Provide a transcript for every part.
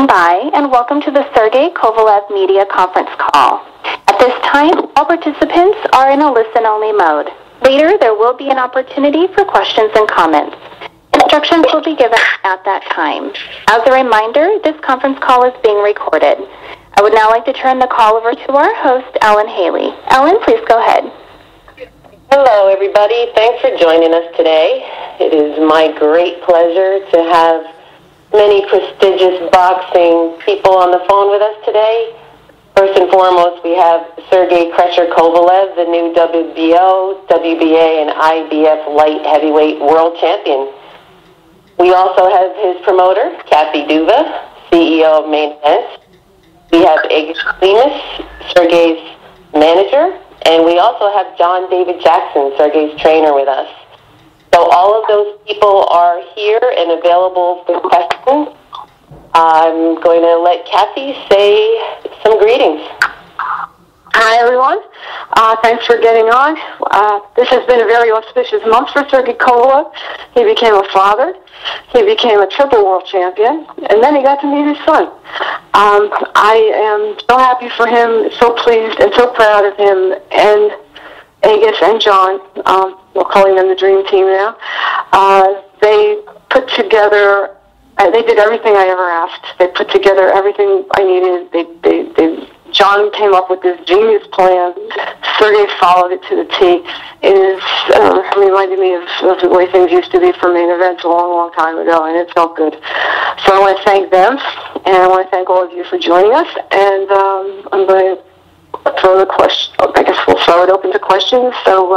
by, and welcome to the Sergey Kovalev Media Conference Call. At this time, all participants are in a listen-only mode. Later, there will be an opportunity for questions and comments. Instructions will be given at that time. As a reminder, this conference call is being recorded. I would now like to turn the call over to our host, Ellen Haley. Ellen, please go ahead. Hello, everybody. Thanks for joining us today. It is my great pleasure to have many prestigious boxing people on the phone with us today. First and foremost, we have Sergey Krusher Kovalev, the new WBO, WBA, and IBF light heavyweight world champion. We also have his promoter, Kathy Duva, CEO of Main Event. We have Egis Klimas, Sergey's manager, and we also have John David Jackson, Sergey's trainer, with us. So all of those people are here and available for questions. I'm going to let Kathy say some greetings. Hi, everyone. Thanks for getting on. This has been a very auspicious month for Sergey Kovalev. He became a father. He became a triple world champion. And then he got to meet his son. I am so happy for him, so pleased and so proud of him and Egis and John. We're calling them the Dream Team now. They put together, they did everything I ever asked. They put together everything I needed. John came up with this genius plan. Sergey followed it to the T. It is reminded me of the way things used to be for Main Events a long, long time ago, and it felt good. So I want to thank them, and I want to thank all of you for joining us. And I'm going to throw the question. I guess we'll throw it open to questions. So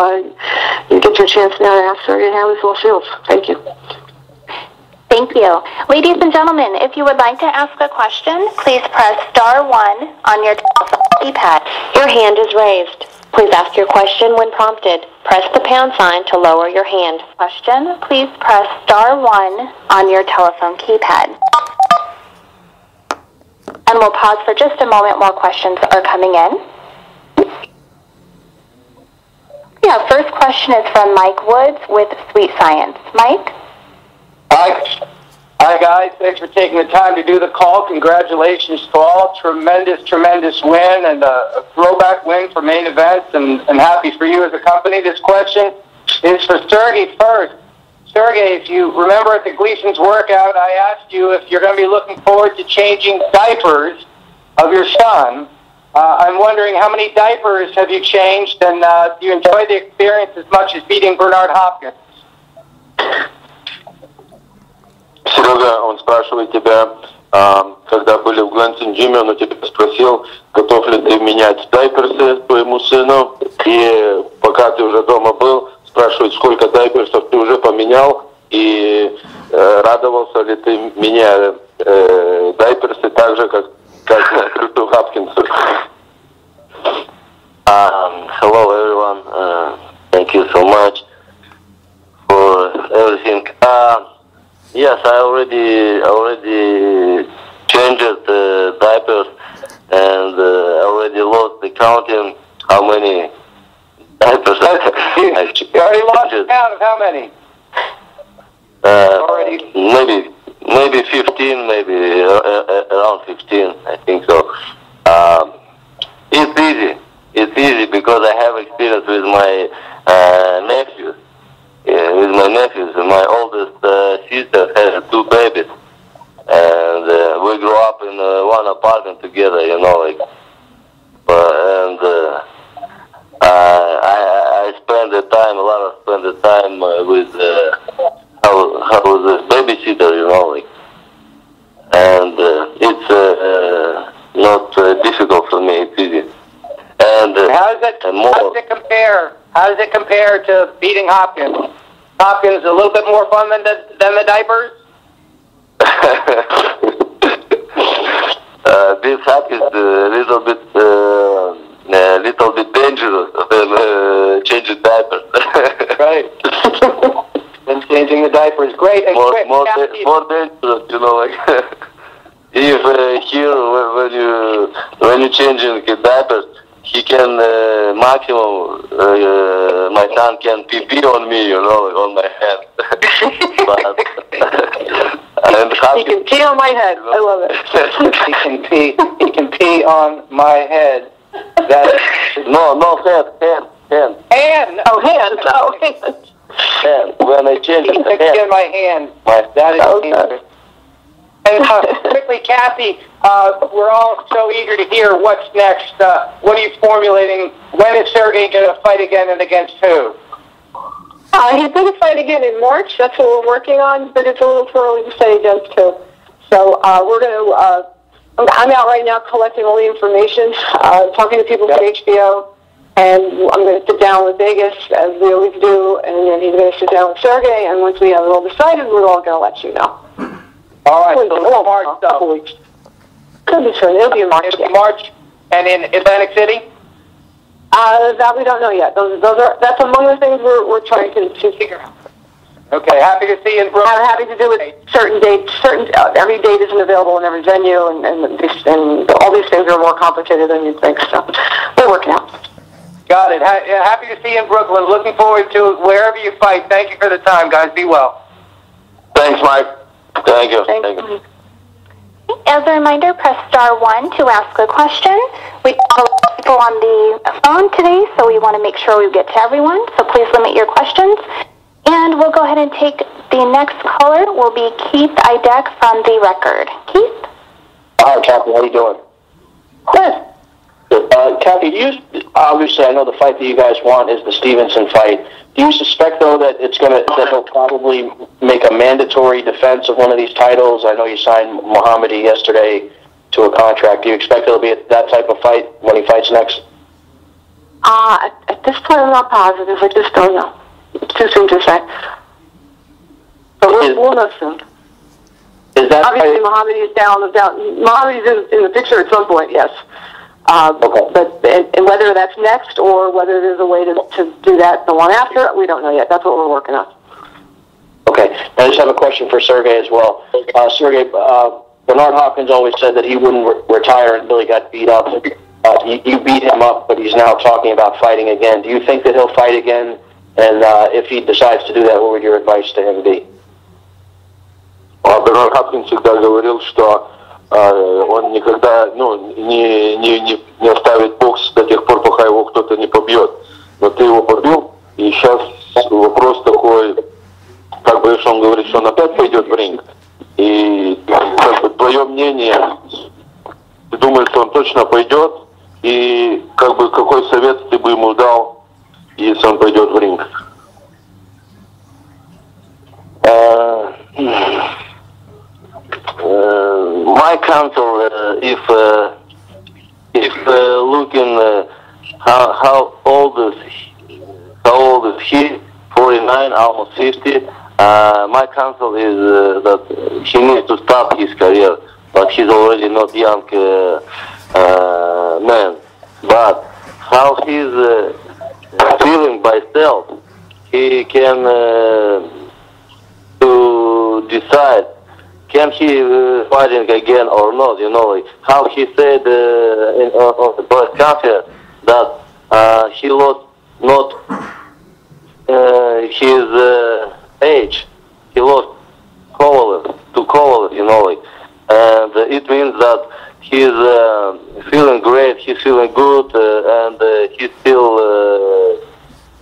you get your chance now to ask Sergey how this all feels. Thank you. Thank you. Ladies and gentlemen, if you would like to ask a question, please press *1 on your telephone keypad. Your hand is raised. Please ask your question when prompted. Press the pound sign to lower your hand. Question, please press *1 on your telephone keypad. And we'll pause for just a moment while questions are coming in. Yeah, first question is from Mike Woods with Sweet Science. Mike? Hi, guys. Thanks for taking the time to do the call. Congratulations to all. Tremendous win and a throwback win for Main Events, and happy for you as a company. This question is for Sergey first. Sergey, if you remember at the Gleason's workout, I asked you if you're going to be looking forward to changing diapers of your son. I'm wondering how many diapers have you changed, and do you enjoy the experience as much as beating Bernard Hopkins? Серега, он спрашивает тебя, когда были в Gunzz Джиме, он у тебя спросил, готов ли ты менять дайперсы своему сыну, и пока ты уже дома был, спрашивает, сколько дайперсов ты уже поменял, и радовался ли ты, меняя дайперсы так же, как Крусу Хопкинсу. Hello everyone, thank you so much for everything. Yes, I already changed the diapers, and I already lost the counting how many diapers You already lost count of how many? Already? Maybe 15, maybe around 15, I think so. It's easy because I have experience with my nephews. With my nephews. My oldest sister has 2 babies, and we grew up in one apartment together, you know, like. I spend the time, with how was a babysitter, you know, like. And it's not difficult for me. It's easy. And how does it compare to beating Hopkins? Hopkins a little bit more fun than the diapers? This Hopkins a little bit dangerous than changing diapers. Right. And changing the diapers, great. And more dangerous, you know, like. If here when you changing the diapers, he can maximum my son can pee on me, you know, on my hand. But And He can pee on my head. I love it. He can pee on my head. No, hand. Hand. Oh, hand. Oh, hand. Hand. When I change it, He can in my hand. That is Okay. And quickly, Kathy, we're all so eager to hear what's next. What are you formulating? When is Sergey going to fight again and against who? He's going to fight again in March. That's what we're working on, but it's a little too early to say against who. So we're going to, I'm out right now collecting all the information, talking to people from HBO, and I'm going to sit down with Egis, as we always do, and then he's going to sit down with Sergey, and once we have it all decided, we're all going to let you know. All right, so March, couple weeks. Could be soon. It'll be in March. It'll be March, and in Atlantic City? That we don't know yet. That's among the things we're trying to figure out. Okay, happy to see you in Brooklyn. I'm happy to do it certain dates. Every date isn't available in every venue, and all these things are more complicated than you'd think. So we're working out. Got it. Happy to see you in Brooklyn. Looking forward to wherever you fight. Thank you for the time, guys. Be well. Thanks, Mike. Thank you. As a reminder, press *1 to ask a question. We have a lot of people on the phone today, so we want to make sure we get to everyone. So please limit your questions. And we'll go ahead and take the next caller. Will be Keith Idek from The Record. Keith? Hi, Kathy. How are you doing? Good. Kathy, obviously, I know the fight that you guys want is the Stevenson fight. Do you suspect, though, that that he'll probably make a mandatory defense of one of these titles? I know you signed Muhammadi yesterday to a contract. Do you expect it'll be that type of fight when he fights next? At this point, I'm not positive. I just don't know. It's too soon to say. But we'll know soon. Is that obviously Muhammadi is down. Muhammadi's in the picture at some point, yes. Okay. But and whether that's next or whether there's a way to do that the one after, we don't know yet. That's what we're working on. Okay. I just have a question for Sergey as well. Sergey, Bernard Hopkins always said that he wouldn't retire until he got beat up. You beat him up, but he's now talking about fighting again. Do you think that he'll fight again? And if he decides to do that, what would your advice to him be? Бернард Хопкинс всегда говорил, что он никогда не оставит бокс до тех пор, пока его кто-то не побьет. Но ты его побил, и сейчас вопрос такой, как бы, что он говорит, что он опять пойдет в ринг. И как бы твое мнение, ты думаешь, что он точно пойдет, и как бы какой совет ты бы ему дал, если он пойдет в ринг? My counsel, if looking how old is he? 49, almost 50. My counsel is that he needs to stop his career, but he's already not young man. But how he's feeling by self, he can to decide. Can he fighting again or not? You know, like how he said on the press conference that he lost not his age. He lost to Kovalev, you know, like, and it means that he's feeling great. He's feeling good, and he's still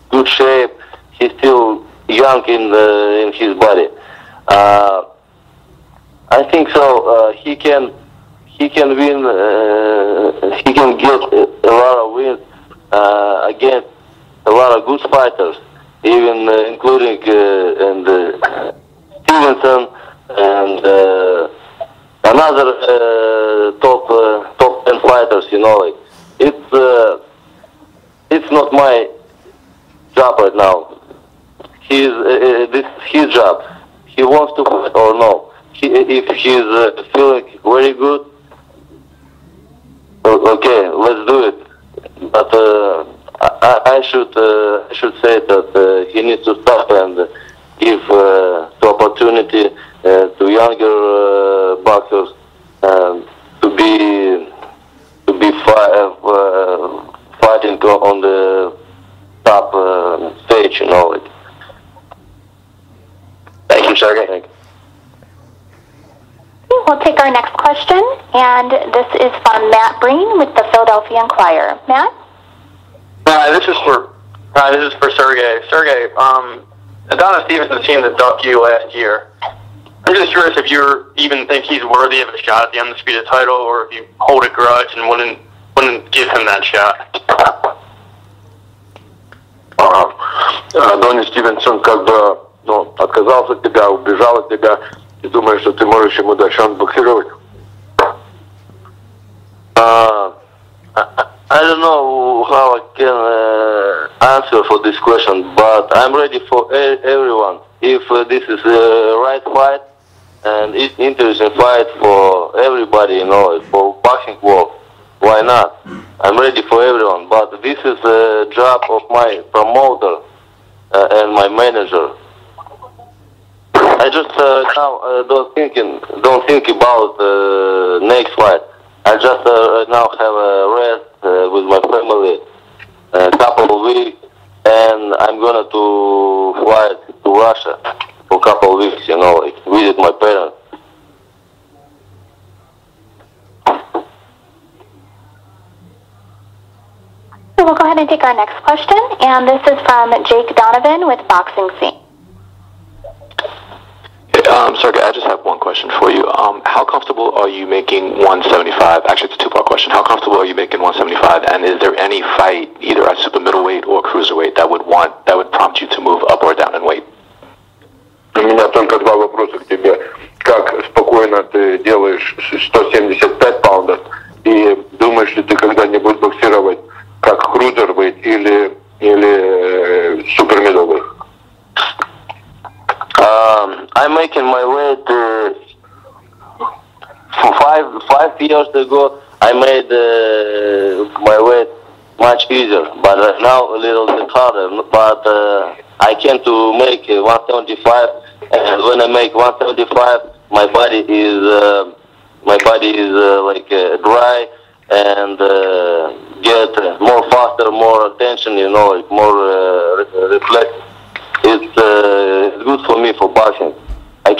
good shape. He's still young in his body. I think so. He can win. He can get a lot of wins against a lot of good fighters, even including Stevenson and another top 10 fighters. You know, like it's not my job right now. This is his job. He wants to fight or no. If he's feeling very good, okay, let's do it. But I should say that he needs to stop and give the opportunity to younger boxers to be fighting on the top stage. You know it. Thank you, Sergey. We'll take our next question, and this is from Matt Breen with the Philadelphia Inquirer. Matt? This is for Sergey. Sergey, Adonis Stevenson seemed to duck you last year. I'm just curious if you even think he's worthy of a shot at the undisputed title, or if you hold a grudge and wouldn't give him that shot. Адонис Стивенсон как бы отказался от тебя, убежал от тебя, и думаешь, что ты можешь ему дать шанс боксировать? I don't know how I can answer for this question, but I'm ready for everyone. If this is the right fight and it's interesting fight for everybody, for boxing world, why not? I'm ready for everyone, but this is the job of my promoter and my manager. I just now don't think about next fight. I just now have a rest with my family, a couple of weeks, and I'm gonna to fly to Russia for a couple of weeks, visit my parents. So we'll go ahead and take our next question, and this is from Jake Donovan with Boxing Scene. Sergey, I just have one question for you. How comfortable are you making 175? Actually, it's a two-part question. How comfortable are you making 175? And is there any fight, either at super middleweight or cruiserweight, that would prompt you to move up or down in weight? У меня только два вопроса к тебе. Как спокойно ты делаешь 175 паундов и думаешь ли ты когда-нибудь боксировать как крузервейт или супер middleweight? I'm making my weight for 5 years ago. I made my weight much easier, but right now a little bit harder. But I came to make 175, and when I make 175, my body is dry and get more faster, more attention, more reflex. It's good for me for boxing. I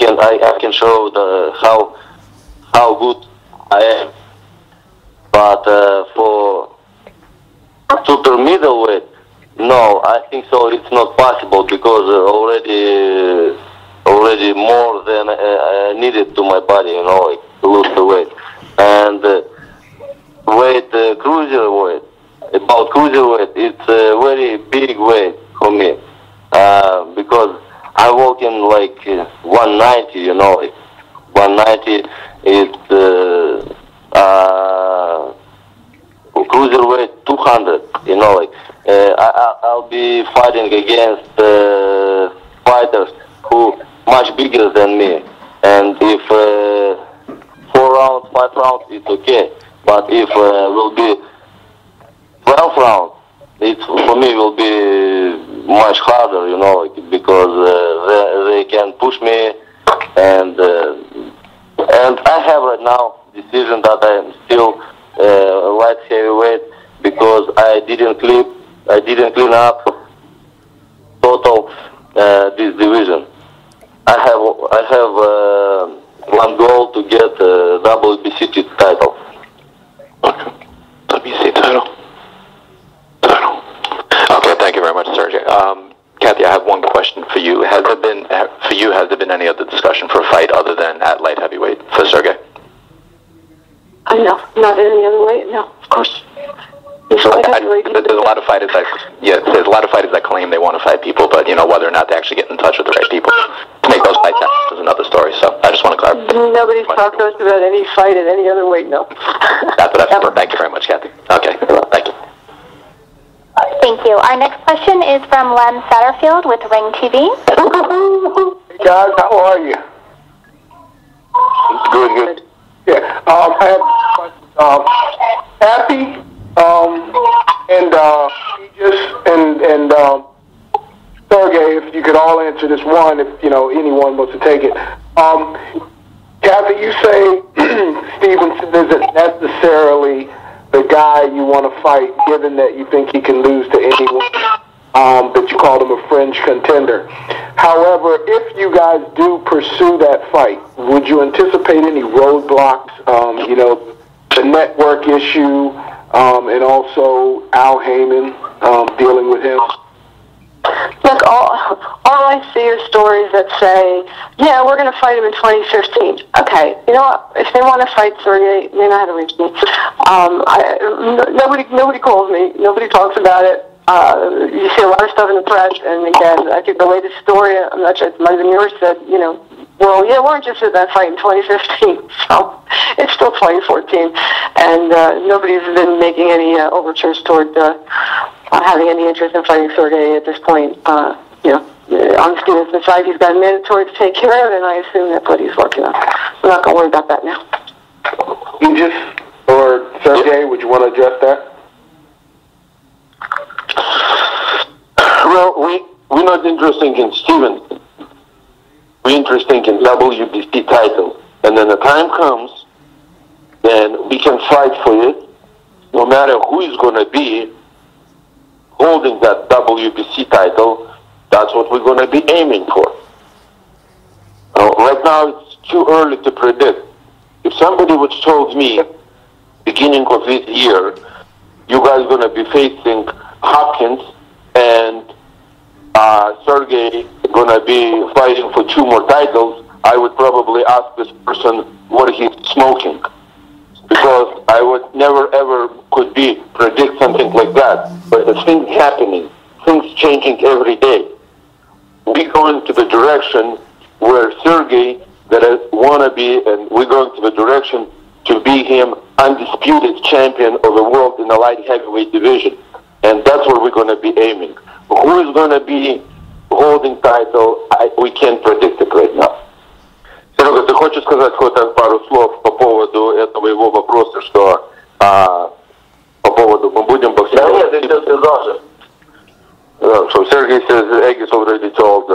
can show how good I am. But for super middleweight, no, I think so. It's not possible because already more than I needed to my body, to lose the weight. And cruiserweight. About cruiserweight, it's a very big weight for me. Because I'm walking like 190, 190 is cruiserweight 200, I'll be fighting against fighters who much bigger than me, and if 4 rounds, 5 rounds, it's okay, but if will be 12 rounds, for me will be much harder, because they can push me, and I have right now decision that I'm still light heavyweight because I didn't clean up total this division. I have one goal to get WBC title. Okay, WBC title. Okay, thank you very much, Sergey. Kathy, I have one question for you. Has there been any other discussion for a fight other than at light heavyweight for Sergey? No, not any other weight. No, of course. There's a lot of fighters there's a lot of fighters that claim they want to fight people, but whether or not they actually get in touch with the right people to make those fights happen is another story. So I just want to clarify. Nobody's talked to us about any fight at any other weight. No. That's what I've heard. Thank you very much, Kathy. Okay, thank you. Thank you. Our next question is from Len Satterfield with Ring TV. Hey guys, how are you? Good. Yeah, I have Kathy, and Egis, and Sergey, if you could all answer this one, if anyone wants to take it. Kathy, you say Stevenson isn't necessarily the guy you want to fight, given that you think he can lose to anyone, but you called him a fringe contender. However, if you guys do pursue that fight, would you anticipate any roadblocks? The network issue, and also Al Heyman dealing with him. Look, all I see are stories that say, yeah, we're going to fight him in 2015. Okay, you know what? If they want to fight Sergey, they know how to reach me. Nobody calls me. Nobody talks about it. You see a lot of stuff in the press, and again, I think the latest story, I'm not sure, it might have been yours, said, well, yeah, we're interested in that fight in 2015. So it's still 2014, and nobody's been making any overtures toward having any interest in fighting Sergey at this point. On the Stevenson side, he's got a mandatory to take care of, and I assume that's what he's working on. I'm not going to worry about that now. Egis or Sergey, would you want to address that? Well, we're not interested in Stevenson. We're interested in WBC title. And then the time comes, then we can fight for it, no matter who is going to be holding that WBC title. That's what we're going to be aiming for. Right now, it's too early to predict. If somebody would have told me, beginning of this year, you guys are going to be facing Hopkins and Sergey going to be fighting for 2 more titles, I would probably ask this person what he's smoking. Because I would never ever could predict something like that. But the things happening, things changing every day. We're going to the direction where Sergey that I want to be, and we're going to the direction to be him undisputed champion of the world in the light heavyweight division. And that's where we're going to be aiming. Who is going to be holding title, we can't predict it right now. Серега, ты хочешь сказать хоть пару слов по поводу этого его вопроса, что по поводу мы будем боксировать? Да нет, ты сказал же. So Sergey says Egis already told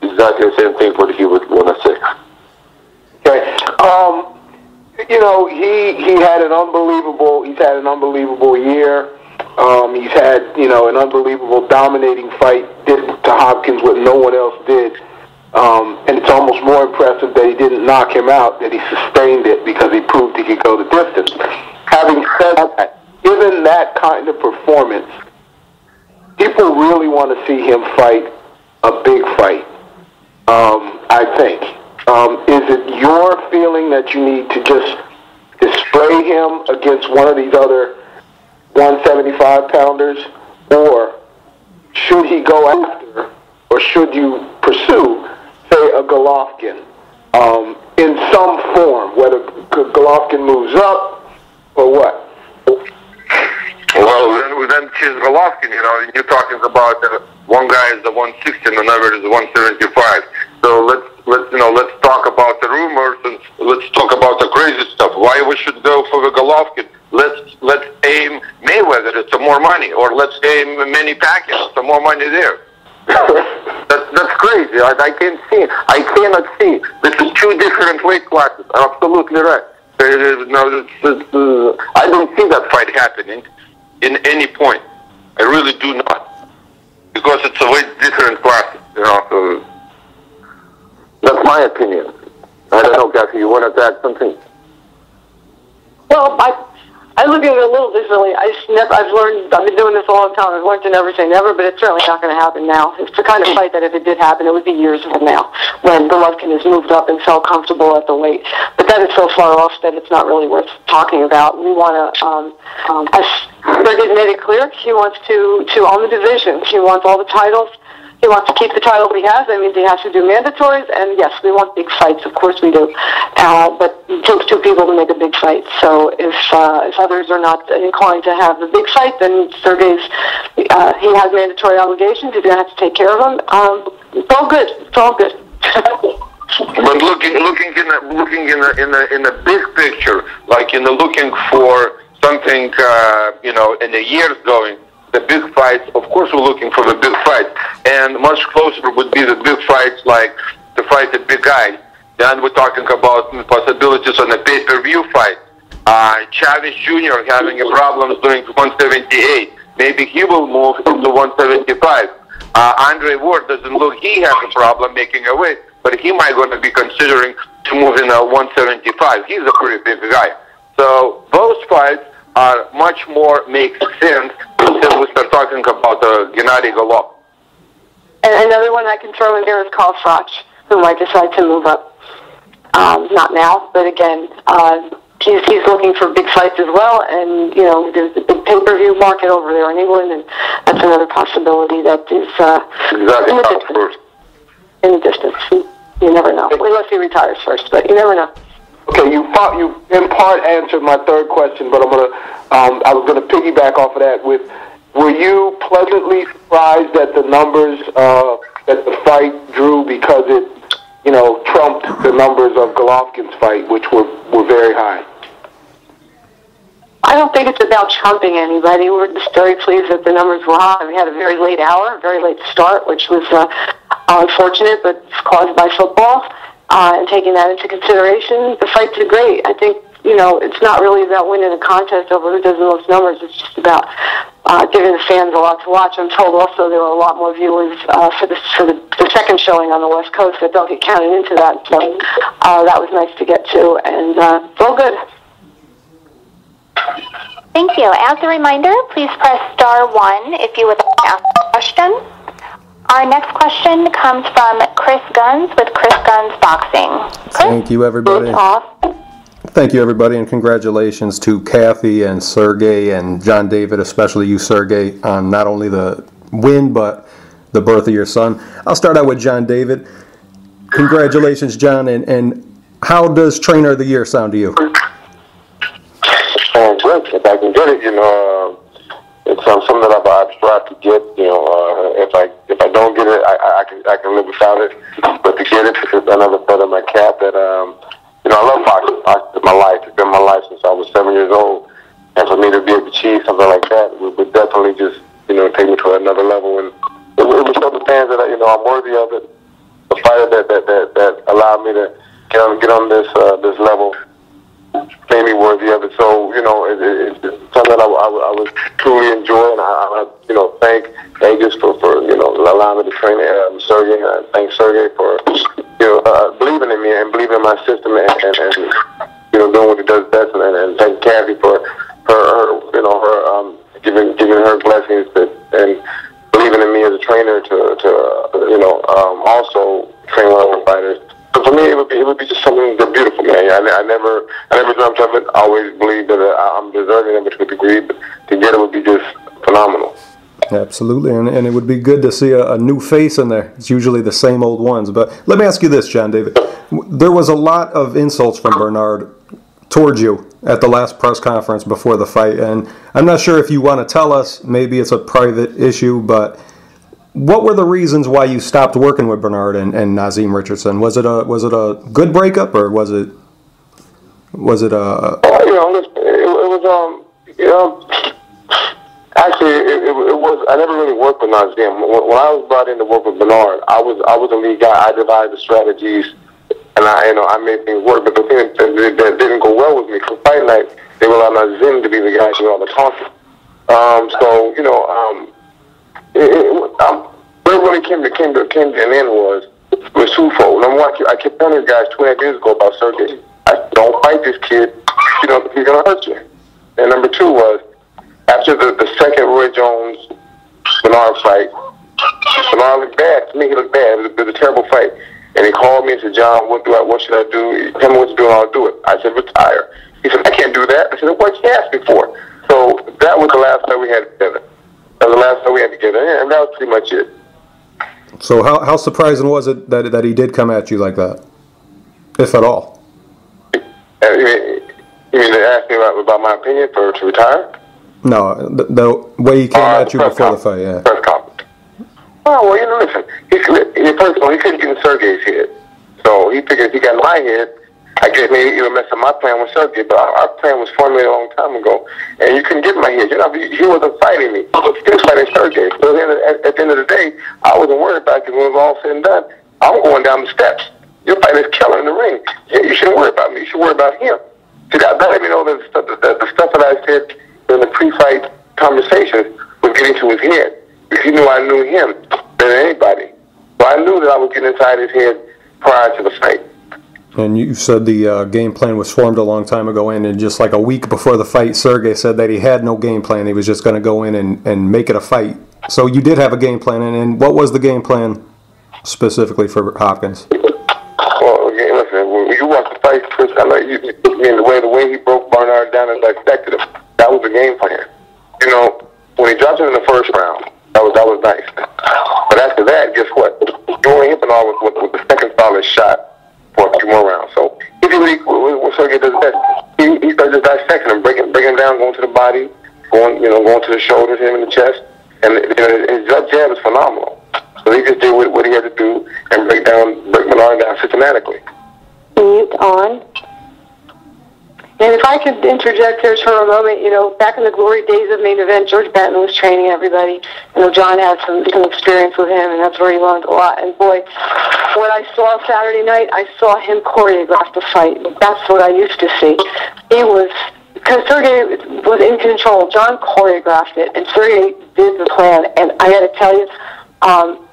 exactly the same thing what he would want to say. Okay. He's had an unbelievable year. He's had, an unbelievable dominating fight to Hopkins, what no one else did. And it's almost more impressive that he didn't knock him out, that he sustained it because he proved he could go the distance. Having said that, given that kind of performance, people really want to see him fight a big fight, I think. Is it your feeling that you need to just display him against one of these other 175-pounders, or should he go after, or should you pursue, say, a Golovkin in some form, whether Golovkin moves up or what? Well, then she's Golovkin, you're talking about one guy is the 160 and another is the 175. So let's talk about the rumors and let's talk about the crazy stuff. Why we should go for the Golovkin? Let's aim Mayweather, it's more money, or let's aim Manny Pacquiao, some more money there. That's crazy. I cannot see. This is 2 different weight classes. Absolutely right. I don't see that fight happening in any point. I really do not, because it's a way different classes. So that's my opinion. I don't know, Kathy. You want to add something? Well, I look at it a little differently. I've been doing this a long time. I've learned to never say never, but it's certainly not going to happen now. It's the kind of fight that if it did happen, it would be years from now, when Golovkin has moved up and felt comfortable at the weight. But that is so far off that it's not really worth talking about. We want to, as Sergey's made it clear, he wants to own the division. He wants all the titles. He wants to keep the title he has. That means he has to do mandatories. And yes, we want big fights. Of course we do. But it takes 2 people to make a big fight. So if others are not inclined to have the big fight, then Sergey's he has mandatory obligations. He's going to have to take care of them. It's all good. It's all good. But looking in the big picture, like looking for something, in the years going. The big fights, of course we're looking for the big fight, and much closer would be the big fights like to fight a big guy. Then we're talking about possibilities on a pay-per-view fight. Chavez Jr. having a problem doing 178. Maybe he will move into 175. Andre Ward doesn't look he has a problem making a weight, but he might going to be considering to move in 175. He's a pretty big guy. So those fights are much more make sense until we start talking about Gennady Golovkin. And another one I can throw in there is Carl Froch, who might decide to move up. Not now, but again, he's looking for big fights as well, and, you know, there's a big pay-per-view market over there in England, and that's another possibility that is in the distance. In the distance. You never know. Unless he retires first, but you never know. Okay, you in part answered my third question, but I was gonna piggyback off of that with, were you pleasantly surprised at the numbers that the fight drew because it, you know, trumped the numbers of Golovkin's fight, which were very high? I don't think it's about trumping anybody. We're just very pleased that the numbers were high. We had a very late hour, a very late start, which was unfortunate, but caused by football. And taking that into consideration, the fights are great. I think, you know, it's not really about winning a contest over who does the most numbers. It's just about giving the fans a lot to watch. I'm told also there were a lot more viewers for the second showing on the West Coast that don't get counted into that. So that was nice to get to, and it's all good. Thank you. As a reminder, please press star 1 if you would like to ask a question. Our next question comes from Chris Gunzz with Chris Gunzz Boxing. Chris? Thank you, everybody. Thank you, everybody, and congratulations to Kathy and Sergey and John David, especially you, Sergey, on not only the win, but the birth of your son. I'll start out with John David. Congratulations, John, and how does Trainer of the Year sound to you? Great. If I can get it, you know, it's something that I've strived to get. You know, if I don't get it, I can live without it. But to get it, it's another feather in my cap. That you know, I love boxing. Boxing is my life. It's been my life since I was 7 years old. And for me to be able to achieve something like that would definitely just, you know, take me to another level. And it would show the fans that, you know, I'm worthy of it. The fighter that allowed me to get on this level made me worthy of it. So, you know, it's something that I would truly enjoy, and I you know, thank Egis for you know, allowing me to train Sergey. I thank Sergey for, you know, believing in me and believing in my system and you know, doing what he does best, and thank Kathy for her you know, her giving her blessings and believing in me as a trainer to you know, also train one of our fighters. So for me, it would be just something beautiful, man. I never dreamt of it. I always believed that I'm deserving of it to a degree, but to get it would be just phenomenal. Absolutely, and it would be good to see a new face in there. It's usually the same old ones. But let me ask you this, John David. There was a lot of insults from Bernard towards you at the last press conference before the fight, and I'm not sure if you want to tell us. Maybe it's a private issue, but what were the reasons why you stopped working with Bernard and Nazeem Richardson? Was it a good breakup, or was it a? You know, it was you know, actually it was. I never really worked with Nazeem. When I was brought in to work with Bernard, I was a lead guy. I devised the strategies, and I made things work. But the thing that didn't go well with me, for fight night, they allowed Nazeem to be the guy doing all the talking. So you know, where it really came to an end was twofold. Number one, I kept telling you guys 2.5 years ago about Sergey. Don't fight this kid. You know, he's gonna hurt you. And number two was, after the second Roy Jones Bernard fight, Bernard looked bad. To me, he looked bad. It was a terrible fight. And he called me and said, "John, what should I do? Tell me what to do, and I'll do it." I said, "Retire." He said, "I can't do that." I said, "What you asked me for?" So that was the last fight we had together. That was the last fight we had together, and that was pretty much it. So how surprising was it that he did come at you like that, if at all? You mean they asked me about my opinion to retire? No, the way he came at you before the fight, yeah. Press conference. Oh, well, you know, listen. First of all, he couldn't get in Sergey's head. So he figured if he got in my head, I guess maybe he would mess up my plan with Sergey. But our plan was formulated a long time ago, and you couldn't get in my head. You know, he wasn't fighting me. He was fighting Sergey. So at the end of the day, I wasn't worried about it, because when it was all said and done, I'm going down the steps. You're fighting this killer in the ring. You shouldn't worry about me. You should worry about him. See, that let me know that the stuff that I said in the pre-fight conversations was getting to his head, because he knew I knew him. than anybody. So I knew that I was getting inside his head prior to the fight. And you said the game plan was formed a long time ago, and just like a week before the fight, Sergey said that he had no game plan. He was just going to go in and make it a fight. So you did have a game plan, and what was the game plan specifically for Hopkins? Well, again, listen, when you watch the fight, Chris, I like you mean the way he broke Bernard down and dissected him. That was the game plan. You know, when he dropped him in the first round, that was nice. But after that, guess what? You only hit with the second solid shot for a few more rounds. So if you really, what Sergey does best, he starts just dissecting him, breaking down, going to the body, going to the shoulders, him in the chest, and his jab is phenomenal. So he just did what he had to do and break Bernard down systematically. Mute on. And if I could interject here for a moment, back in the glory days of main event, George Benton was training everybody. John had some experience with him, and that's where he learned a lot. And boy, what I saw Saturday night, I saw him choreograph the fight. That's what I used to see. Because Sergey was in control. John choreographed it, and Sergey did the plan. And I got to tell you,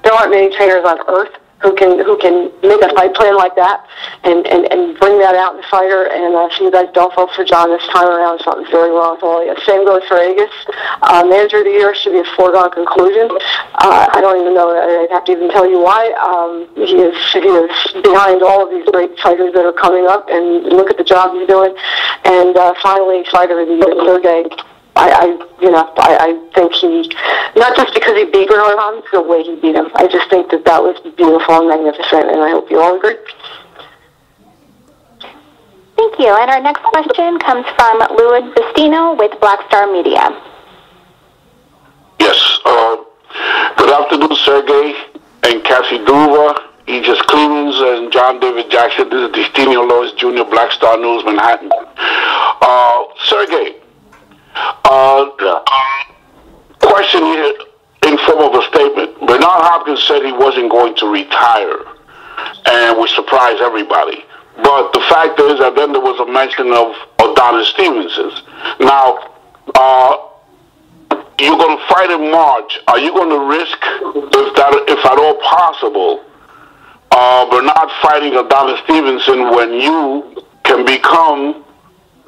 there aren't many trainers on earth who can make a fight plan like that and bring that out in the fighter. And if you guys don't vote for John this time around, something's very wrong with all of you. Same goes for Egis. Manager of the year should be a foregone conclusion. I don't even know. I'd have to even tell you why. He is behind all of these great fighters that are coming up, and look at the job he's doing. And finally, fighter of the year, Sergey. I think he, not just because he beat Bernard Hopkins, the way he beat him. I just think that was beautiful and magnificent, and I hope you all agree. Thank you. And our next question comes from Louis Bastino with Black Star Media. Yes. Good afternoon, Sergey and Kathy Duva, Egis Klimas, and John David Jackson. This is Destino Lois Jr., Black Star News, Manhattan. Sergey, question here in form of a statement. Bernard Hopkins said he wasn't going to retire, and would surprise everybody. But the fact is that then there was a mention of Adonis Stevenson's. Now, you're going to fight in March. Are you going to risk, if at all possible, Bernard fighting Adonis Stevenson when you can become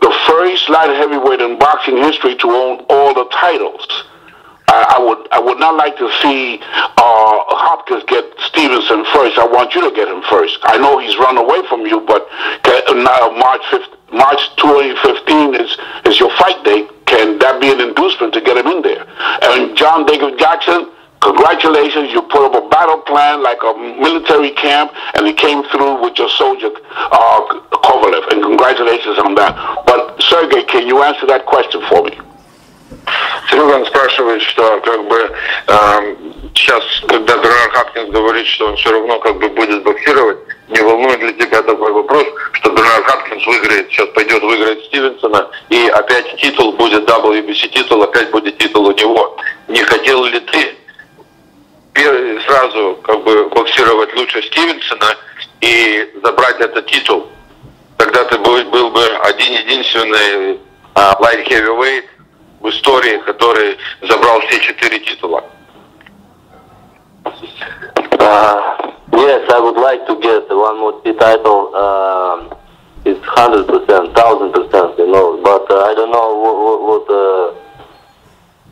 the first light heavyweight in boxing history to own all the titles? I would not like to see Hopkins get Stevenson first. I want you to get him first. I know he's run away from you, but now March 2015 is your fight date. Can that be an inducement to get him in there? And John David Jackson, congratulations. You put up a battle plan like a military camp, and it came through with your soldier, Kovalev, and congratulations on that. But, Sergey, can you answer that question for me? Серега спрашивает, что сейчас, когда Бернард Хопкинс говорит, что он все равно будет боксировать, не волнует ли тебя такой вопрос, что Бернард Хопкинс выиграет, сейчас выиграет Стивенсона, и опять титул будет, WBC титул, опять будет титул у него. Не хотел ли ты сразу боксировать лучше Стивенсона и забрать этот титул? Тогда ты был бы один-единственный light heavyweight в истории, который забрал все 4 титула. Yes, I would like to get one more title. It's 100%, 1000%, but I don't know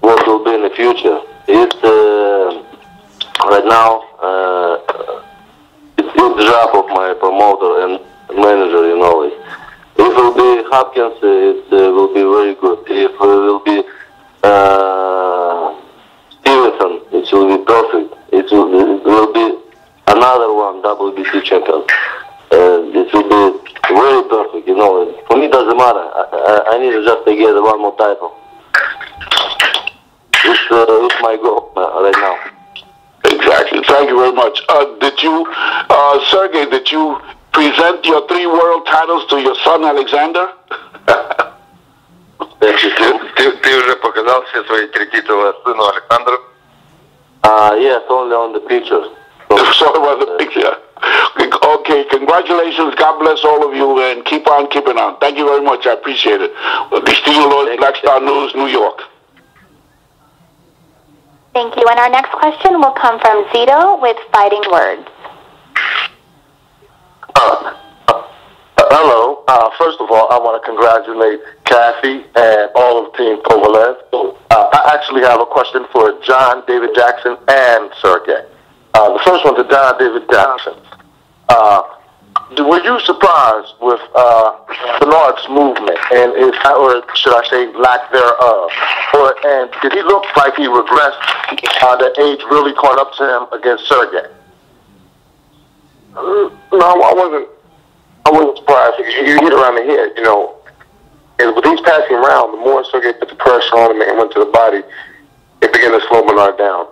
what will be in the future. It's right now it's the job of my promoter and manager, If it will be Hopkins, it will be very good. If it will be Stevenson, it will be perfect. It will be another one, WBC champion. It will be very perfect, For me, it doesn't matter. I need just to get one more title. It's my goal right now. Exactly. Thank you very much. Sergey, did you present your 3 world titles to your son Alexander? Ты уже показал все свои 3 титула сыну Александру? Yes, only on the pictures. Sorry about the picture. Okay, congratulations. God bless all of you, and keep on keeping on. Thank you very much. I appreciate it. Destino Lois, Black Star News, New York. Thank you. And our next question will come from Zito with Fighting Words. Hello. First of all, I want to congratulate Kathy and all of Team Kovalev. I actually have a question for John, David Jackson, and Sergey. The first one to John, David Jackson. Were you surprised with Bernard's movement and his, or should I say, lack thereof? And did he look like he regressed? The age really caught up to him against Sergey? No, I wasn't surprised. You hit around the head, you know. And with each passing round, the more Sergey put the pressure on him and went to the body, it began to slow Bernard down.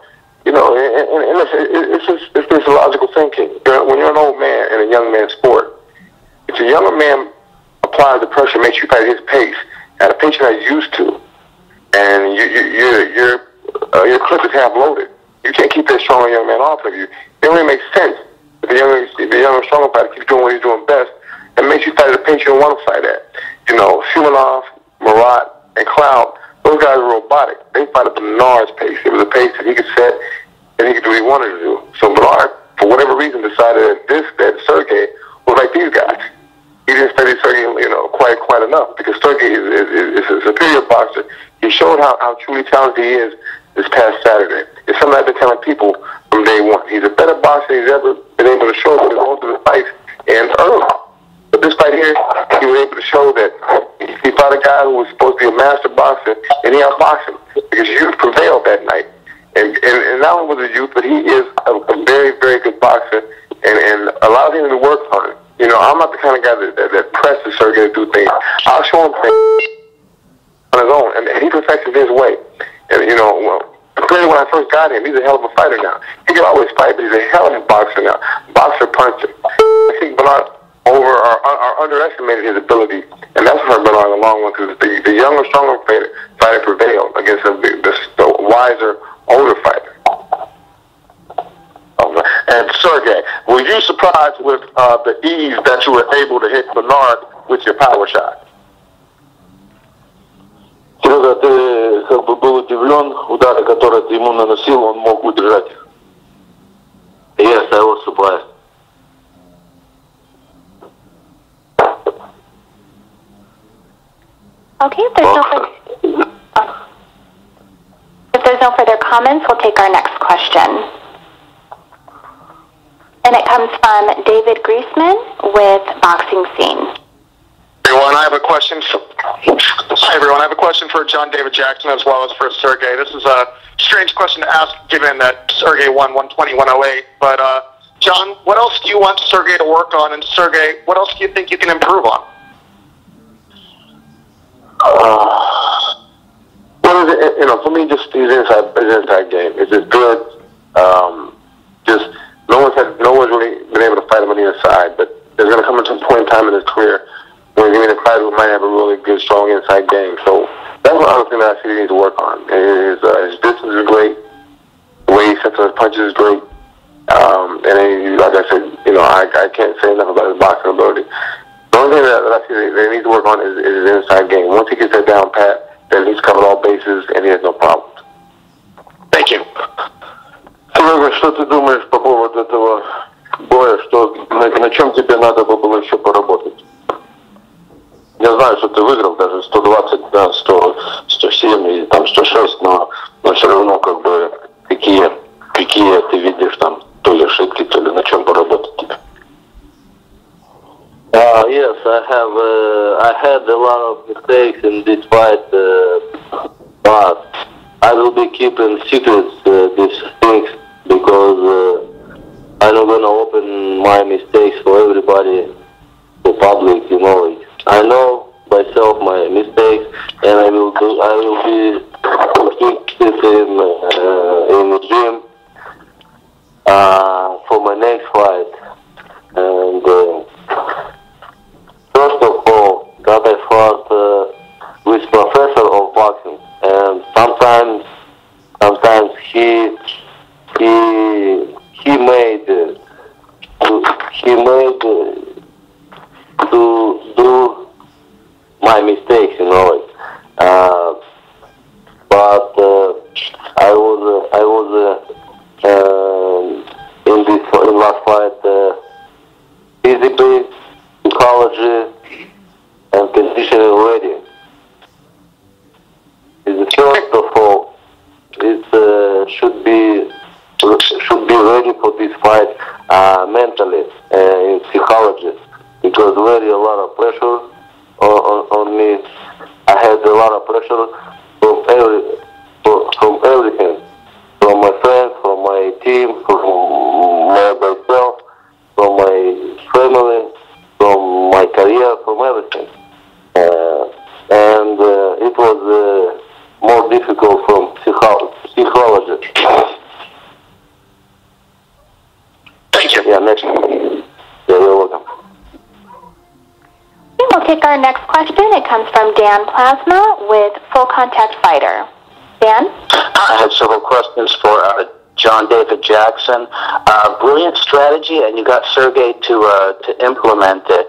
You know, and it's physiological thinking. When you're an old man in a young man's sport, if a younger man applies the pressure, makes you fight his pace at a pace you're not used to, and your clip is half loaded. You can't keep that strong young man off of you. It only makes sense. If the younger, stronger fighter keeps doing what he's doing best, it makes you fight at a pace you don't want to fight at. You know, Simonov, Marat, and Cloud, those guys are robotic. They fight at Bernard's pace. It was a pace that he could set and he could do what he wanted to do. So Bernard, for whatever reason, decided that Sergey was like these guys. He didn't study Sergey, you know, quite enough, because Sergey is a superior boxer. He showed how truly talented he is this past Saturday. It's something I've been telling people from day one. He's a better boxer than he's ever been able to show with going through the fights and early. But this fight here, he was able to show that he fought a guy who was supposed to be a master boxer, and he outboxed him because youth prevailed that night. And not only was he youth, but he is a very, very good boxer, and allows him to work on it. You know, I'm not the kind of guy that presses Sergey to do things. I'll show him things on his own, and he perfects it his way. And, you know, well, clearly when I first got him, he's a hell of a fighter now. He can always fight, but he's a hell of a boxer now. Boxer puncher. I think Bernard underestimated his ability, and that's hurt Bernard in the long run, because the younger, stronger fighter prevailed against the wiser, older fighter. And Sergey, were you surprised with the ease that you were able to hit Bernard with your power shot? Серега, ты как бы был удивлен, удары, которые ты ему наносил, он мог удержать их? Yes, I was surprised. Okay, if there's no further comments, we'll take our next question. And it comes from David Griezmann with Boxing Scene. Everyone, I have a question. Hi, everyone. I have a question for John David Jackson as well as for Sergey. This is a strange question to ask, given that Sergey won 120-108. But John, what else do you want Sergey to work on? And Sergey, what else do you think you can improve on? Well, you know, for me, just his inside game. It's just good. Just no one's really been able to fight him on the inside. But there's going to come a point in time in his career when he's going to fight who might have a really good, strong inside game. So that's one other thing that I see he needs to work on. His distance is great. The way he sets on his punches is great. And then, like I said, you know, I can't say enough about his boxing ability. The only thing that I see that he needs to work on is his inside game. Once he gets that down pat, then he's covered all bases and he has no problems. Thank you. Серега, что ты думаешь по поводу этого боя, что на чем тебе надо было еще поработать? Я знаю, что ты выиграл даже 120, да, 100, 107 и там 106, но все равно как бы какие ты видишь там то ли ошибки, то ли на чем поработать тебе? Yes, I had a lot of mistakes in this fight, but I will be keeping secrets these things because I'm not gonna open my mistakes for everybody, for public, you know. I know myself my mistakes, and I will be fixed in the gym for my next fight. And first of all, that I fought with professor of boxing, and sometimes he made to do my mistakes, you know. But I was First of all, it should be ready for this fight mentally, in psychology, because very a lot of pressure on me. I had a lot of pressure from everything, from my friends, from my team, from myself, from my family, from my career, from everything. And it was more difficult from psychology. Thank you. Yeah, next one. Yeah, you're welcome. We'll take our next question. It comes from Dan Plasma with Full Contact Fighter. Dan? I have several questions for John David Jackson. Brilliant strategy, and you got Sergey to implement it.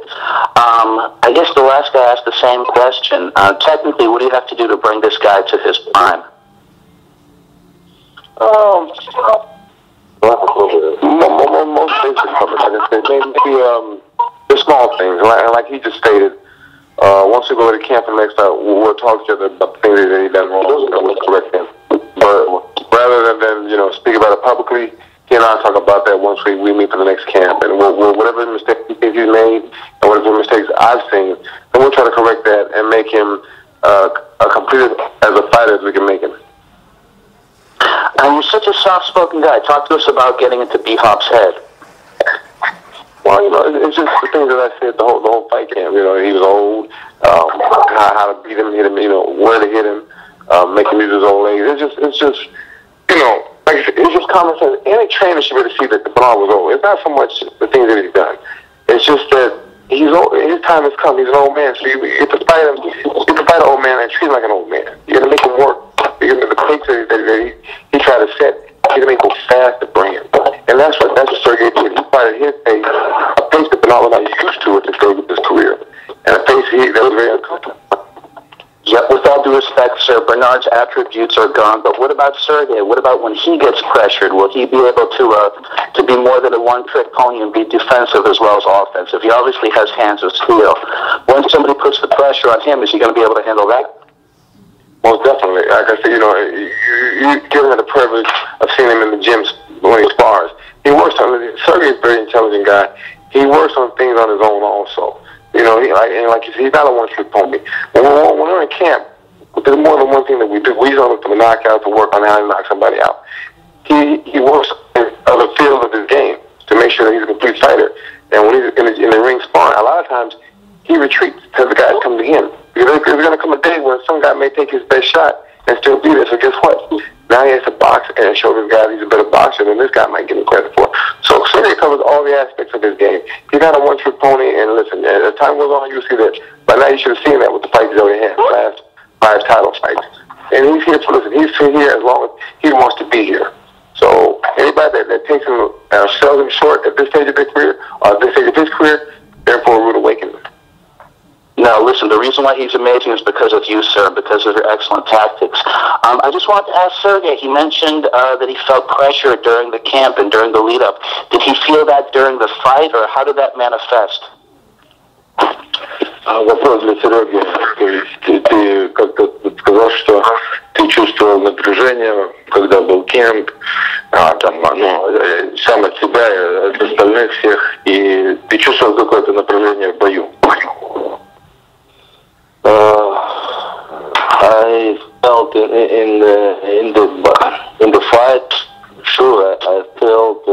I guess the last guy asked the same question. Technically, what do you have to do to bring this guy to his prime? Most things are covered. Maybe the small things, like he just stated. Once we go to camp and next time, we'll talk to each other about the things that he done wrong, and we'll correct him. But rather than speak about it publicly, he and I talk about that once we meet for the next camp, and whatever mistakes he thinks he's made and whatever mistakes I've seen, then we'll try to correct that and make him complete as a fighter as we can make him. And you're such a soft-spoken guy. Talk to us about getting into B-Hop's head. Well, it's just the things that I said the whole fight camp. He was old, how to beat him, hit him, where to hit him, make him use his own legs. It's just, like I said, it's just common sense. Any trainer should be able to see that the Bernard was old. It's not so much the things that he's done. It's just that he's old. His time has come. He's an old man, so you have to fight him. You have to fight an old man and treat him like an old man. You got to make him work. Because the pace that he tried to set, you got to make him faster for him. And that's what Sergey did. He fighted his pace, a pace that Bernard was not used to at this stage of his career, and a pace that was very uncomfortable. Yep, with all due respect, sir, Bernard's attributes are gone, but what about Sergey? What about when he gets pressured? Will he be able to be more than a one-trick pony and be defensive as well as offensive? He obviously has hands of steel. When somebody puts the pressure on him, is he going to be able to handle that? Most definitely. Like I said, you give him the privilege of seeing him in the gyms when he spars. Sergey's a very intelligent guy. He works on things on his own also. Like you said, he's not a one-trick pony. When we're in camp, there's more than one thing that we do. We don't look for the knockout to work on how to knock somebody out. He works in other fields of his game to make sure that he's a complete fighter. And when he's in the ring sparring, a lot of times he retreats because the guys come to him. Because there's going to come a day where some guy may take his best shot and still be there. So guess what? Now he has to box and show this guy he's a better boxer than this guy might give him credit for. So Sergey covers all the aspects of his game. He's not a one-trick pony, and listen, as time goes on, you'll see that. By now you should have seen that with the fights he's already had, the last 5 title fights. And he's here he's here as long as he wants to be here. So anybody that takes him, sells him short at this stage of their career, or at this stage of his career, therefore a rude awakening. No, listen, the reason why he's amazing is because of you, sir, because of your excellent tactics. I just wanted to ask Sergey, he mentioned that he felt pressure during the camp and during the lead-up. Did he feel that during the fight, or how did that manifest? Вопрос для Сереги. То есть ты как-то сказал, что ты чувствовал напряжение, когда был кемп, сам от себя, от остальных всех, и ты чувствовал какое-то напряжение в бою? I felt in the fight. Sure, I felt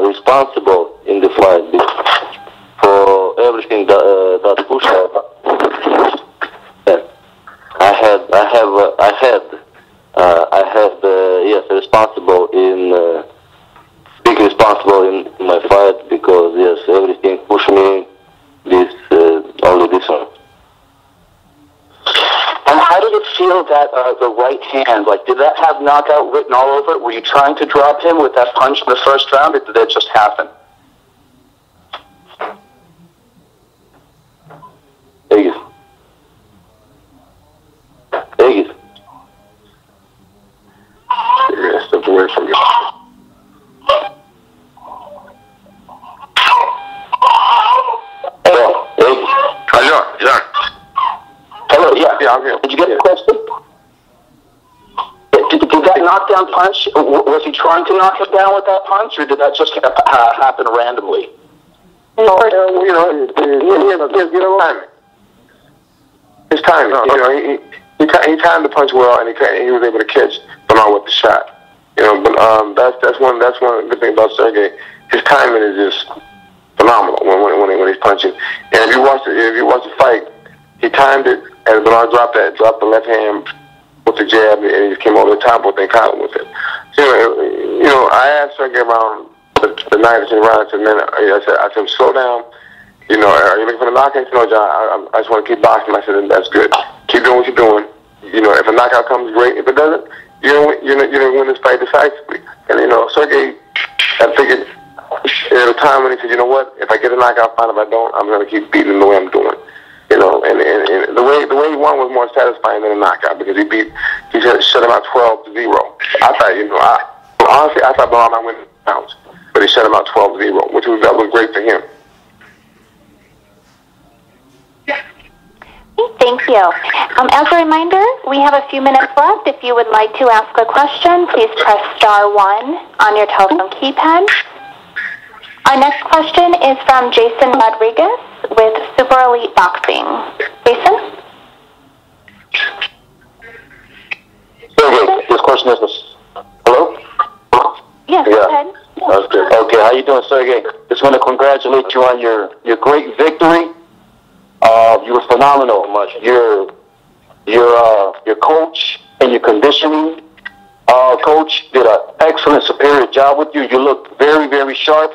responsible in the fight for everything that pushed up. I had responsible in big responsible in my fight because yes, everything pushed me only this one. And how did it feel that the right hand, did that have knockout written all over it? Were you trying to drop him with that punch in the first round, or did that just happen? Egis. Step away from you. Hello, Egis. Hello, yeah. Hello, yeah. Yeah, I'm here. Did you get the question? a knockdown punch? Was he trying to knock him down with that punch, or did that just happen randomly? No, you know, timing. His timing. You know, he timed the punch well, and he was able to catch Bernard with the shot. You know, but that's one good thing about Sergey. His timing is just phenomenal when he's punching. And if you watch the fight, he timed it as Bernard dropped the left hand with the jab, and he just came over the top with it and caught him with it. So, you know, I asked Sergey around the 9th round. I said, man, I said, him, slow down. You know, are you looking for the knockout? No, John, I just want to keep boxing. I said, that's good. Keep doing what you're doing. You know, if a knockout comes, great. If it doesn't, you don't win this fight decisively. And, you know, Sergey, I figured at a time when he said, you know what, if I get a knockout, fine. If I don't, I'm going to keep beating him the way I'm doing. You know, and the way he won was more satisfying than a knockout because he shut him out 12-0. I thought, you know, honestly, I thought Bernard might win rounds, but he shut him out 12-0, which that was great for him. Thank you. As a reminder, we have a few minutes left. If you would like to ask a question, please press *1 on your telephone keypad. Our next question is from Jason Rodriguez with Super Elite Boxing. Jason? This question is, hello? Yes, go ahead. That's good. Okay, how you doing, Sergey? Just want to congratulate you on your great victory. You were phenomenal. Your coach and your conditioning coach did an excellent, superior job with you. You looked very, very sharp.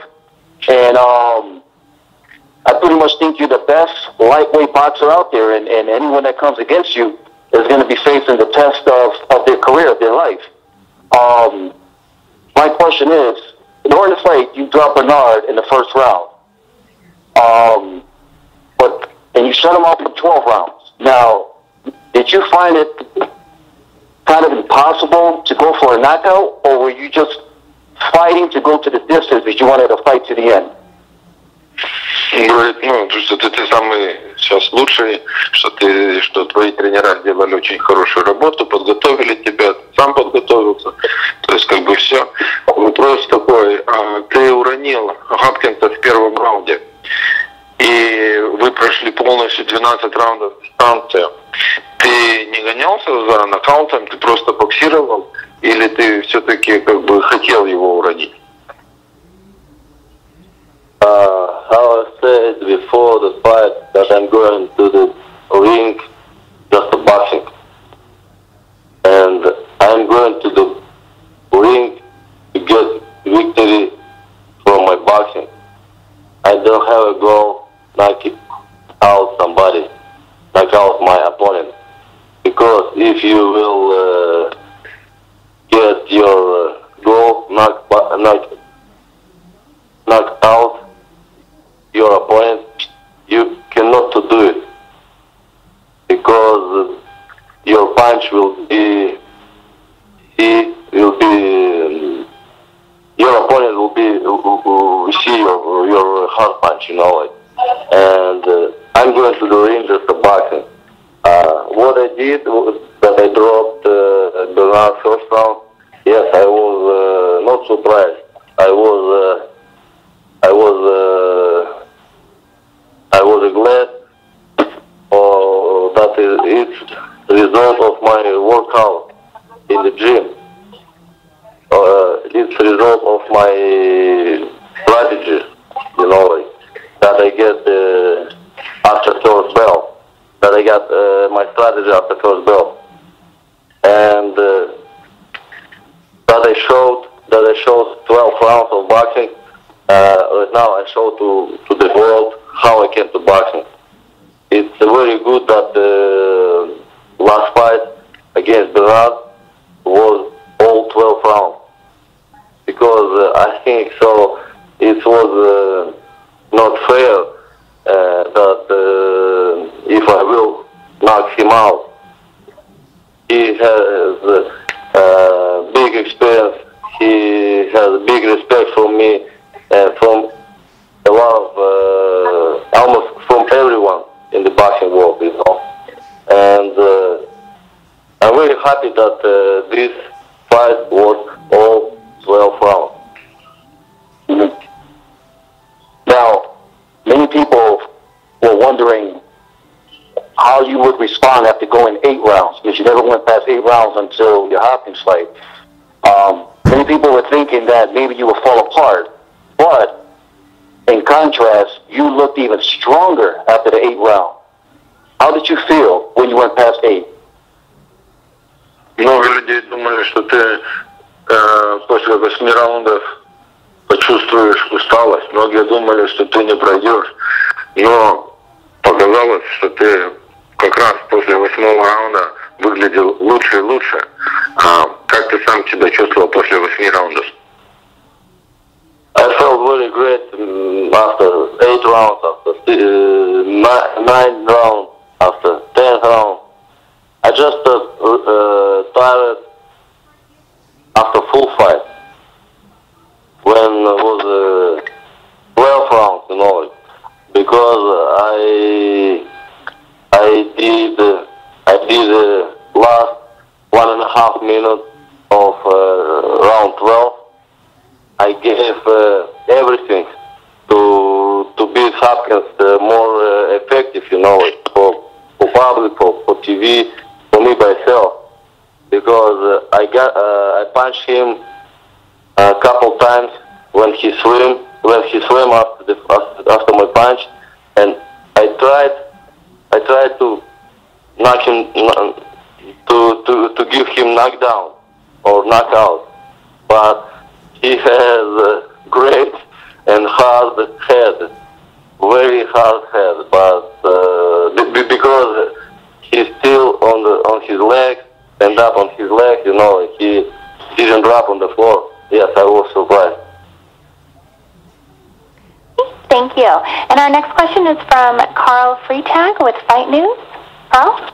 And I pretty much think you're the best lightweight boxer out there. And anyone that comes against you is going to be facing the test of their career, of their life. My question is, during the fight, you dropped Bernard in the first round. And you shut him off in 12 rounds. Now, did you find it kind of impossible to go for a knockout, or were you just fighting to go to the distance because you wanted to fight to the end? Говорит, ну, что ты самый сейчас лучший, что твои тренера сделали очень хорошую работу, подготовили тебя, сам подготовился. То есть как бы все. Вопрос такой, ты уронил Хопкинса в первом раунде, и вы прошли полностью 12 раундов дистанцию. Ты не гонялся за нокаутом, ты просто боксировал, или ты все-таки как бы хотел его уронить? How I said before the fight that I'm going to the ring just for boxing. And I'm going to the ring to get victory from my boxing. I don't have a goal knock out somebody, knock out my opponent. Because if you will get your goal knock out your opponent, you cannot do it, because your punch your opponent will see your hard punch, you know. And I'm going to the ring just for boxing. What I did was that I dropped the first round. Yes, I was not surprised. I was glad that it's the result of my workout in the gym. It's the result of my strategy, you know, that I get after first bell. That I got my strategy after first bell, and that I showed 12 rounds of boxing. Right now I show to the world how I came to boxing. It's very good that the last fight against Bernard was all 12 rounds, because I think so it was not fair that if I will knock him out, he has big experience, he has big respect from me and from a lot of, almost from everyone in the boxing world, you know. And I'm very happy that this fight was all 12 rounds. Now, many people were wondering how you would respond after going 8 rounds, because you never went past 8 rounds until your Hopkins fight. Many people were thinking that maybe you would fall apart, but in contrast, you looked even stronger after the 8th round. How did you feel when you went past 8? Много людей думали, что ты после 8 раундов почувствуешь усталость. Многие думали, что ты не пройдешь. Но показалось, что ты как раз после 8 раунда выглядел лучше и лучше. Как ты сам себя чувствовал после 8 раундов? I felt very great after 8 rounds, after 9 rounds, after 10 rounds. I just tired after full fight when it was 12 rounds, you know, because I did last 1.5 minutes of round 12. I gave everything to beat Hopkins more effective, you know, for public, for TV, for me myself, because I punched him a couple times when he swam after my punch, and I tried to knock him to give him knockdown or knockout, but he has a great and hard head, very hard head, but because he's still on his leg, stand up on his leg, you know, he didn't drop on the floor. Yes, I was surprised. Thank you. And our next question is from Carl Freitag with Fight News. Carl?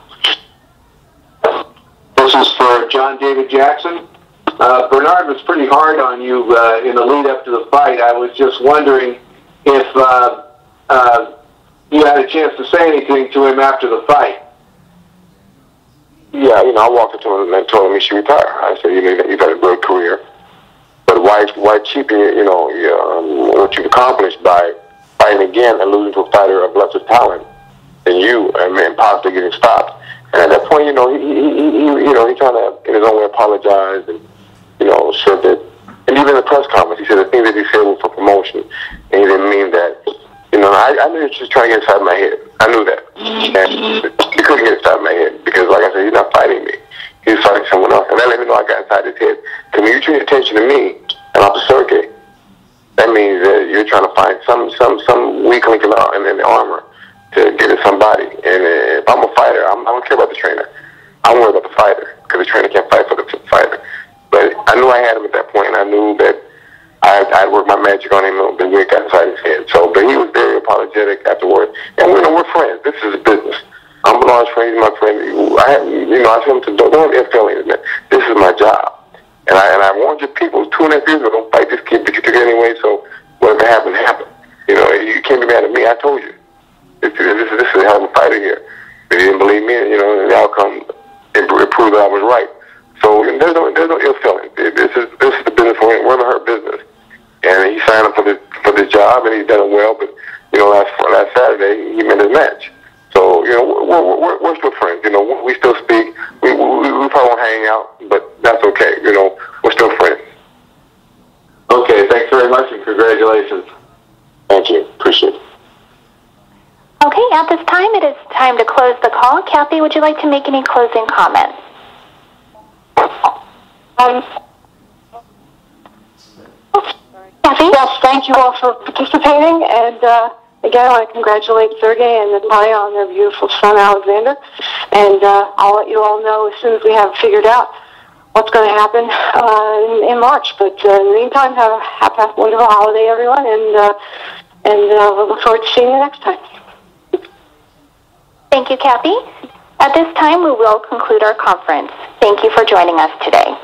This is for John David Jackson. Bernard was pretty hard on you in the lead up to the fight. I was just wondering if you had a chance to say anything to him after the fight. Yeah, I walked up to him and told him he should retire. I said, you've had a great career, but why cheapen what you've accomplished by fighting again and losing to a fighter of lesser talent than you and possibly getting stopped? And at that point, he trying to, in his own way, apologize and, said that, and even in the press conference, he said the things that he said were for promotion, and he didn't mean that. I knew he was just trying to get inside my head. I knew that. And he couldn't get inside my head because, like I said, he's not fighting me. He was fighting someone else. And that let me know I got inside his head. Because when you turn your attention to me and not to Sergey, that means that you're trying to find some weak link in the armor to get at somebody. And if I'm a fighter, I don't care about the trainer. I'm worried about the fighter because the trainer can't fight for the fighter. But I knew I had him at that point. I knew that I'd worked my magic on him a little bit when it got inside his head. But he was very apologetic afterwards. And we're friends. This is a business. I'm Bernard's friend. He's my friend. I told him don't have feelings, man. This is my job. And I warned your people 2.5 years ago, don't fight this kid, but you took it anyway, so whatever happened, happened. You can't be mad at me. I told you. This is a hell of a fighter here. But he didn't believe me, and the outcome, it proved that I was right. So there's no ill feeling. This is the business we're in her business. And he signed up for this job, and he's done it well. But last Saturday he made his match. So we're still friends. We still speak. We probably won't hang out, but that's okay. We're still friends. Okay, thanks very much, and congratulations. Thank you. Appreciate it. Okay, at this time it is time to close the call. Kathy, would you like to make any closing comments? Kathy? Yes, thank you all for participating, and again, I want to congratulate Sergey and Natalia on their beautiful son, Alexander, and I'll let you all know as soon as we have figured out what's going to happen in March. But in the meantime, have a wonderful holiday, everyone, and we'll look forward to seeing you next time. Thank you, Kathy. At this time, we will conclude our conference. Thank you for joining us today.